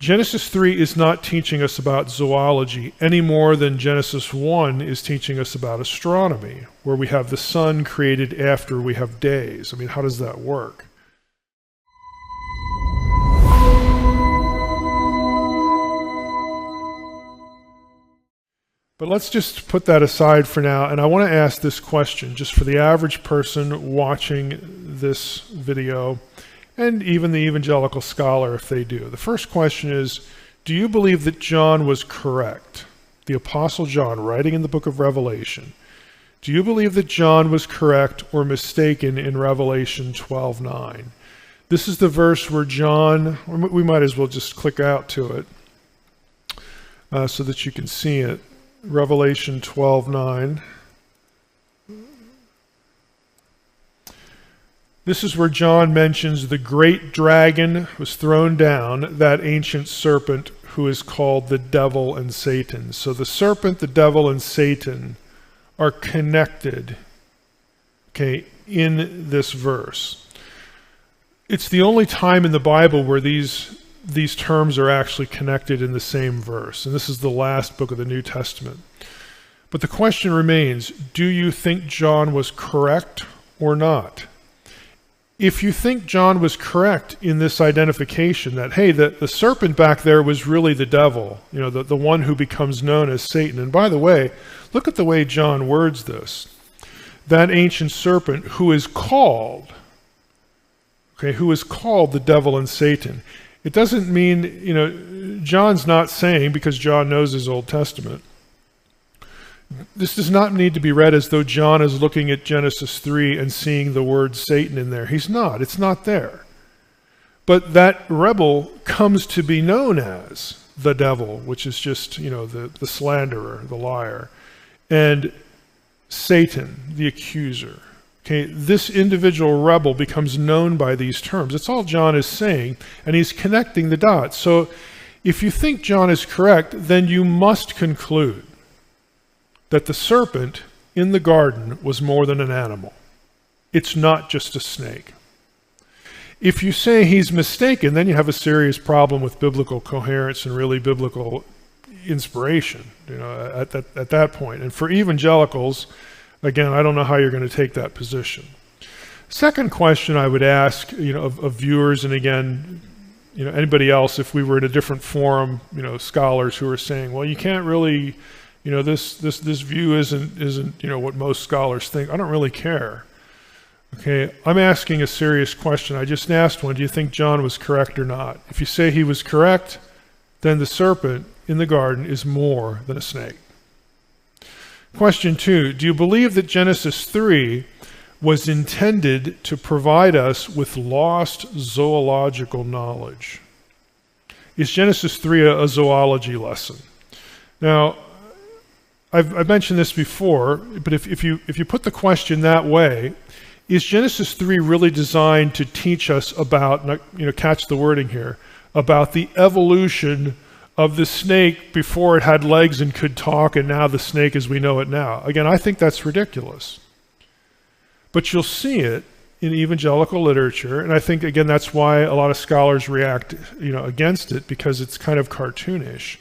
Genesis 3 is not teaching us about zoology any more than Genesis 1 is teaching us about astronomy, where we have the sun created after we have days. I mean, how does that work? But let's just put that aside for now, and I want to ask this question, just for the average person watching this video, and even the evangelical scholar if they do. The first question is, do you believe that John was correct? The Apostle John, writing in the book of Revelation. Do you believe that John was correct or mistaken in Revelation 12:9? This is the verse where John, we might as well just click out to it so that you can see it. Revelation 12:9. This is where John mentions the great dragon was thrown down, that ancient serpent who is called the devil and Satan. So the serpent, the devil, and Satan are connected, okay, in this verse. It's the only time in the Bible where these terms are actually connected in the same verse. And this is the last book of the New Testament. But the question remains, do you think John was correct or not? If you think John was correct in this identification that, hey, the serpent back there was really the devil, you know, the one who becomes known as Satan. And by the way, look at the way John words this. That ancient serpent who is called, okay, who is called the devil and Satan. It doesn't mean, you know, John's not saying, because John knows his Old Testament, this does not need to be read as though John is looking at Genesis 3 and seeing the word Satan in there. He's not. It's not there. But that rebel comes to be known as the devil, which is just, you know, the slanderer, the liar, and Satan, the accuser. Okay, this individual rebel becomes known by these terms. That's all John is saying, and he's connecting the dots. So if you think John is correct, then you must conclude that the serpent in the garden was more than an animal. It's not just a snake. If you say he's mistaken, then you have a serious problem with biblical coherence and really biblical inspiration, you know, at that point. And for evangelicals, again, I don't know how you're going to take that position. Second question I would ask, you know, of viewers, and again, you know, anybody else, if we were in a different forum, you know, scholars who are saying, well, you can't really, you know, this view isn't, you know, what most scholars think. I don't really care. Okay, I'm asking a serious question. I just asked one. Do you think John was correct or not? If you say he was correct, then the serpent in the garden is more than a snake. Question 2, do you believe that Genesis 3 was intended to provide us with lost zoological knowledge? Is Genesis 3 a zoology lesson? Now, I've mentioned this before, but if you put the question that way, is Genesis 3 really designed to teach us about, you know, catch the wording here, about the evolution of the snake before it had legs and could talk, and now the snake as we know it now? Again, I think that's ridiculous. But you'll see it in evangelical literature, and I think, again, that's why a lot of scholars react, you know, against it, because it's kind of cartoonish.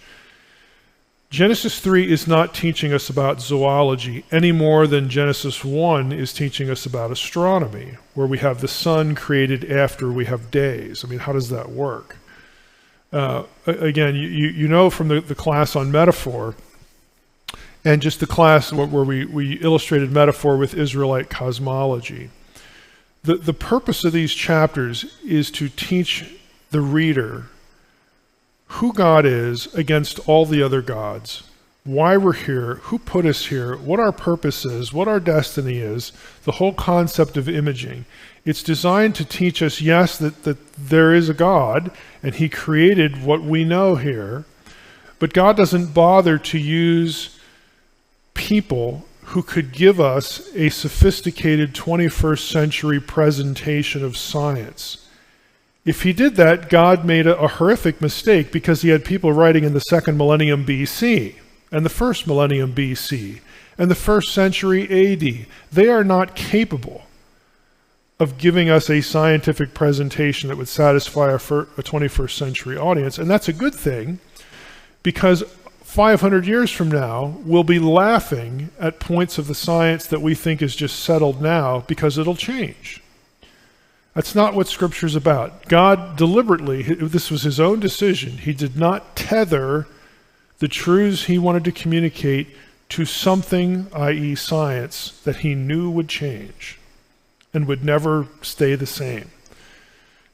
Genesis 3 is not teaching us about zoology any more than Genesis 1 is teaching us about astronomy, where we have the sun created after we have days. I mean, how does that work? Again, you know from the class on metaphor, and just the class where we illustrated metaphor with Israelite cosmology. The purpose of these chapters is to teach the reader who God is against all the other gods, why we're here, who put us here, what our purpose is, what our destiny is, the whole concept of imaging. It's designed to teach us, yes, that there is a God, and he created what we know here, but God doesn't bother to use people who could give us a sophisticated 21st century presentation of science. If he did that, God made a horrific mistake, because he had people writing in the 2nd millennium BC and the 1st millennium BC and the 1st century AD. They are not capable of giving us a scientific presentation that would satisfy a 21st century audience. And that's a good thing, because 500 years from now, we'll be laughing at points of the science that we think is just settled now, because it'll change. That's not what Scripture's about. God deliberately, this was his own decision, he did not tether the truths he wanted to communicate to something, i.e. science, that he knew would change and would never stay the same.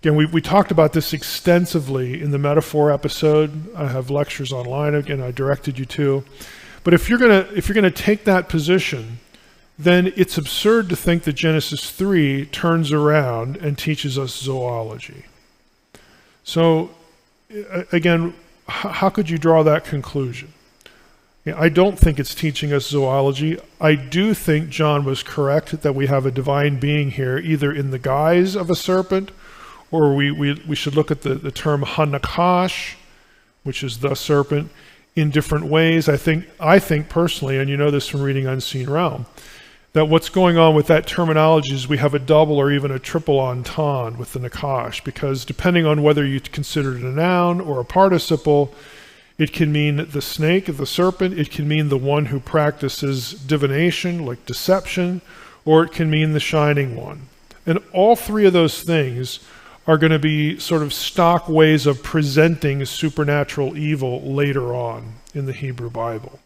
Again, we talked about this extensively in the metaphor episode. I have lectures online, again, I directed you to. But if you're gonna take that position, then it's absurd to think that Genesis 3 turns around and teaches us zoology. So, again, how could you draw that conclusion? I don't think it's teaching us zoology. I do think John was correct that we have a divine being here, either in the guise of a serpent, or we should look at the term Hanakash, which is the serpent, in different ways. I think personally, and you know this from reading Unseen Realm, that what's going on with that terminology is we have a double or even a triple entendre with the Nakash, because depending on whether you consider it a noun or a participle, it can mean the snake, the serpent, it can mean the one who practices divination, like deception, or it can mean the shining one. And all three of those things are going to be sort of stock ways of presenting supernatural evil later on in the Hebrew Bible.